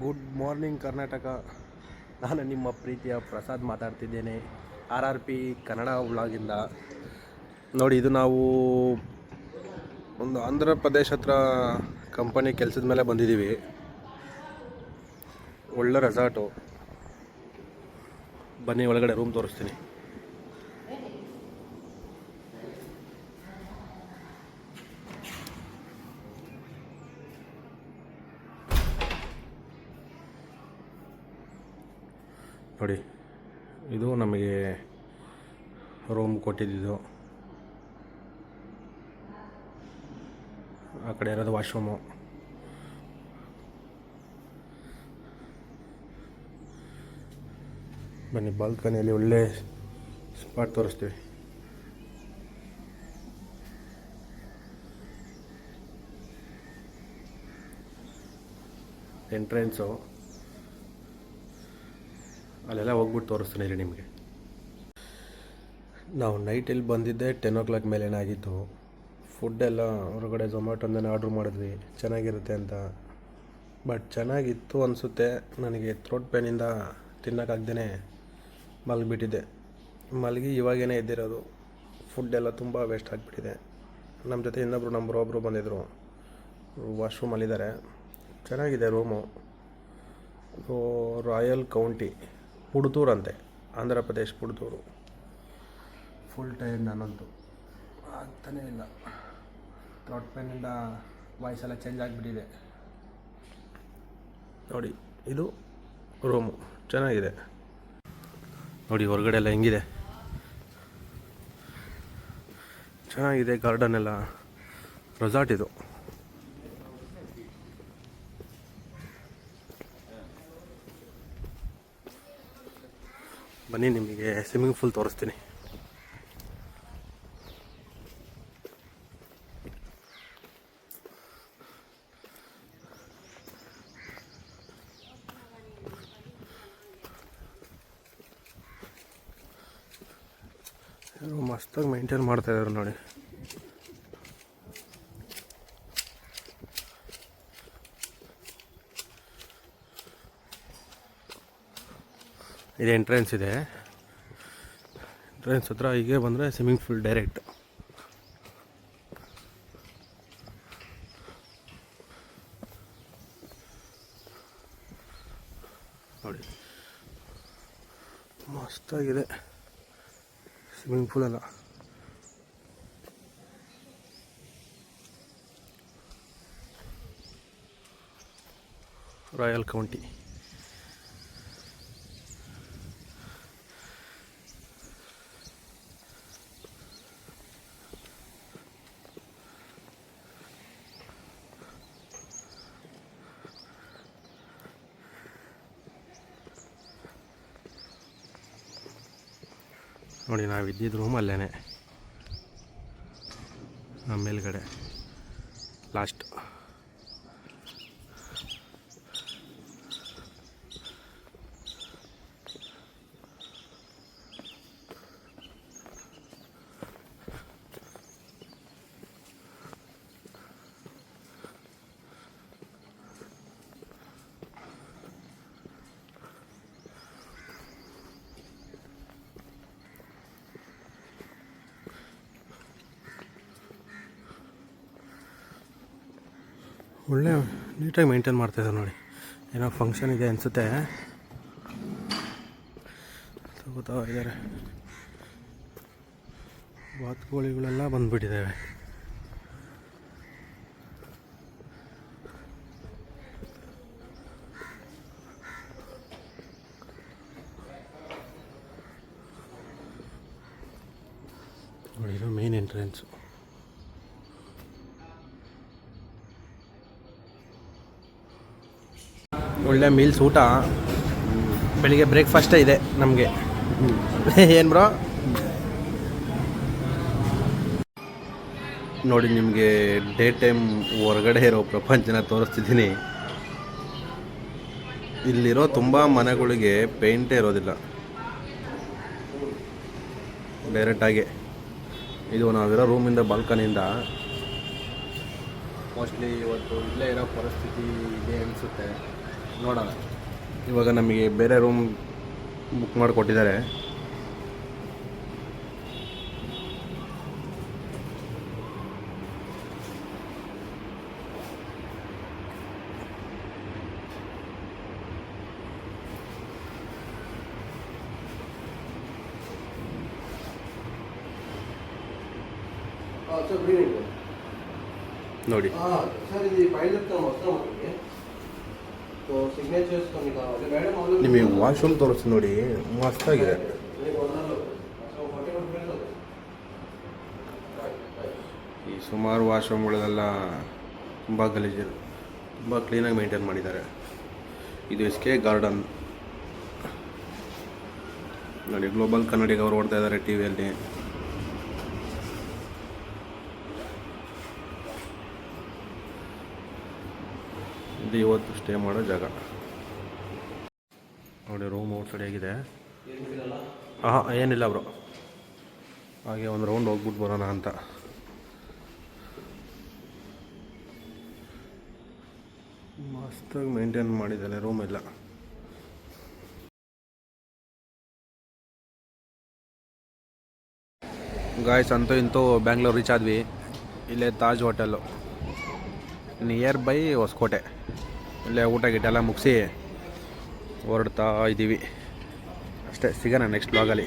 Good morning Karnataka. ನಾನು ನಿಮ್ಮ ಪ್ರೀತಿಯ ಪ್ರಸಾದ್ ಮಾತಾಡ್ತಿದ್ದೇನೆ, RRP ಕನ್ನಡ ವ್ಲಾಗಿಂದ. ನೋಡಿ, ಇದು ನಾವು ಒಂದು ಆಂಧ್ರ ಪ್ರದೇಶ ಹತ್ರ ಕಂಪನಿ ಕೆಲಸದ ಮೇಲೆ ಬಂದಿದ್ದೀವಿ. ಒಳ್ಳೆ ರೆಸಾರ್ಟು. ಬನ್ನಿ, ಒಳಗಡೆ ರೂಮ್ ತೋರಿಸ್ತೀನಿ. ನೋಡಿ, ಇದು ನಮಗೆ ರೂಮ್ ಕೊಟ್ಟಿದ್ದು. ಆ ಕಡೆ ಇರೋದು ವಾಶ್ರೂಮು. ಬನ್ನಿ, ಬಾಲ್ಕನಿಯಲ್ಲಿ ಒಳ್ಳೆ ಸ್ಪಾಟ್ ತೋರಿಸ್ತೀವಿ. ಎಂಟ್ರೆನ್ಸು ಅಲ್ಲೆಲ್ಲ ಹೋಗ್ಬಿಟ್ಟು ತೋರಿಸ್ತೀನಿ ರೀ ನಿಮಗೆ. ನಾವು ನೈಟಲ್ಲಿ ಬಂದಿದ್ದೆ 10 o'clock ಮೇಲೇನಾಗಿತ್ತು. ಫುಡ್ಡೆಲ್ಲ ಹೊರಗಡೆ ಝೊಮ್ಯಾಟೊಂದನೇ ಆರ್ಡ್ರ್ ಮಾಡಿದ್ವಿ, ಚೆನ್ನಾಗಿರುತ್ತೆ ಅಂತ. ಬಟ್ ಚೆನ್ನಾಗಿತ್ತು ಅನಿಸುತ್ತೆ. ನನಗೆ ಥ್ರೋಟ್ ಪೇನಿಂದ ತಿನ್ನೋಕ್ಕಾಗ್ದೇ ಮಲಗಿಬಿಟ್ಟಿದ್ದೆ. ಮಲಗಿ ಇವಾಗೇನೆ ಎದ್ದಿರೋದು. ಫುಡ್ಡೆಲ್ಲ ತುಂಬ ವೇಸ್ಟ್ ಆಗಿಬಿಟ್ಟಿದೆ. ನಮ್ಮ ಜೊತೆ ಇನ್ನೊಬ್ಬರು ಒಬ್ಬರು ಬಂದಿದ್ದರು. ವಾಶ್ರೂಮಲ್ಲಿದ್ದಾರೆ. ಚೆನ್ನಾಗಿದೆ ರೂಮು. ರಾಯಲ್ ಕೌಂಟಿ, ಪುಡ್ತೂರು ಅಂತೆ, ಆಂಧ್ರ ಪ್ರದೇಶ್ ಪುಡ್ತೂರು. ಫುಲ್ ಟೈಮ್ ನಾನಂತೂ ಆಗ್ತಾನೇ ಇಲ್ಲ. ಥ್ರೋಟ್ ಪೇನಿಂದ ವಾಯ್ಸೆಲ್ಲ ಚೇಂಜ್ ಆಗಿಬಿಟ್ಟಿದೆ. ನೋಡಿ, ಇದು ರೂಮು ಚೆನ್ನಾಗಿದೆ. ನೋಡಿ ಹೊರಗಡೆ ಎಲ್ಲ ಹೆಂಗಿದೆ, ಚೆನ್ನಾಗಿದೆ. ಗಾರ್ಡನ್ ಎಲ್ಲ. ರೆಸಾರ್ಟ್ ಇದು. ಬನ್ನಿ, ನಿಮಗೆ ಸ್ವಿಮ್ಮಿಂಗ್ ಪೂಲ್ ತೋರಿಸ್ತೀನಿ. ಮಸ್ತಾಗಿ ಮೇಂಟೈನ್ ಮಾಡ್ತಾಯಿದ್ದಾರೆ ನೋಡಿ. ಇದು ಎಂಟ್ರೆನ್ಸ್ ಇದೆ. ಎಂಟ್ರೆನ್ಸ್ ಹತ್ರ ಹೀಗೆ ಬಂದರೆ ಸ್ವಿಮ್ಮಿಂಗ್ ಪೂಲ್ ಡೈರೆಕ್ಟ್. ನೋಡಿ, ಮಸ್ತಾಗಿದೆ ಸ್ವಿಮ್ಮಿಂಗ್ ಪೂಲೆಲ್ಲ. Royal county. ನೋಡಿ, ನಾವು ಇದ್ದಿದ್ದು ರೂಮ್ ಅಲ್ಲೇ, ನಮ್ಮ ಮೇಲ್ಗಡೆ ಲಾಸ್ಟ್. ಒಳ್ಳೆ ನೀಟಾಗಿ ಮೇಂಟೈನ್ ಮಾಡ್ತಾಯಿದ್ದಾರೆ ನೋಡಿ. ಏನೋ ಫಂಕ್ಷನ್ ಇದೆ ಅನಿಸುತ್ತೆ, ತಗೋತಾ ಇದ್ದಾರೆ. ಬಾತುಕೋಳಿಗಳೆಲ್ಲ ಬಂದುಬಿಟ್ಟಿದ್ದಾವೆ. ನೋಡಿ, ಇದು ಮೇನ್ ಎಂಟ್ರೆನ್ಸು. ಒಳ್ಳೆ ಮೀಲ್ಸ್ ಊಟ. ಬೆಳಿಗ್ಗೆ ಬ್ರೇಕ್ಫಾಸ್ಟೇ ಇದೆ ನಮಗೆ. ಏನು ಬ್ರೋ? ನೋಡಿ, ನಿಮಗೆ ಡೇ ಟೈಮ್ ಹೊರಗಡೆ ಇರೋ ಪ್ರಪಂಚನ ತೋರಿಸ್ತಿದ್ದೀನಿ. ಇಲ್ಲಿರೋ ತುಂಬ ಮನೆಗಳಿಗೆ ಪೇಂಟೇ ಇರೋದಿಲ್ಲ, ಡೈರೆಕ್ಟಾಗಿ. ಇದು ನಾವಿರೋ ರೂಮಿಂದ ಬಾಲ್ಕನಿಯಿಂದ ಮೋಸ್ಟ್ಲಿ ಇವತ್ತು ಇಲ್ಲೇ ಇರೋ ಪರಿಸ್ಥಿತಿ ಇದೆ ಅನಿಸುತ್ತೆ. ನೋಡೋಣ. ಇವಾಗ ನಮಗೆ ಬೇರೆ ರೂಮ್ ಬುಕ್ ಮಾಡಿಕೊಟ್ಟಿದ್ದಾರೆ. ನೋಡಿ ನಿಮಗೆ ವಾಶ್ರೂಮ್ ತೋರಿಸ್ತೀನಿ ನೋಡಿ, ಮಸ್ತಾಗಿದೆ. ಈ ಸುಮಾರು ವಾಶ್ರೂಮ್ಗಳೆಲ್ಲ ತುಂಬ ಗಲೀಜಿದೆ, ತುಂಬ ಕ್ಲೀನಾಗಿ ಮೇಂಟೈನ್ ಮಾಡಿದ್ದಾರೆ. ಇದು SK ಗಾರ್ಡನ್ ನೋಡಿ. ಗ್ಲೋಬಲ್ ಕನ್ನಡಿಗ ಅವರು ಓಡ್ತಾ ಇದ್ದಾರೆ ಟಿವಿಯಲ್ಲಿ. ಇದು ಇವತ್ತು ಸ್ಟೇ ಮಾಡೋ ಜಾಗ ನೋಡಿ. ರೂಮ್ ಔಟ್ ಸೈಡ್ ಹೇಗಿದೆ. ಏನಿಲ್ಲ ಬ್ರೋ, ಹಾಗೆ ಒಂದು ರೌಂಡ್ ಹೋಗ್ಬಿಟ್ಟು ಬರೋಣ ಅಂತ. ಮಸ್ತಾಗಿ ಮೇಂಟೈನ್ ಮಾಡಿದ್ದಾರೆ ರೂಮ್ ಎಲ್ಲ. ಗಾಯ್ಸ್, ಅಂತೂ ಇಂತೂ ಬ್ಯಾಂಗ್ಳೂರು ರೀಚ್ ಆದ್ವಿ. ಇಲ್ಲೇ Taj hotel, near by Hosakote. ಇಲ್ಲೇ ಊಟ ಗಿಟ್ಟೆಲ್ಲ ಮುಗಿಸಿ ಹೊರಡ್ತಾ ಇದ್ದೀವಿ ಅಷ್ಟೇ. ಸಿಗೋಣ ನೆಕ್ಸ್ಟ್ ಬ್ಲಾಗಲ್ಲಿ.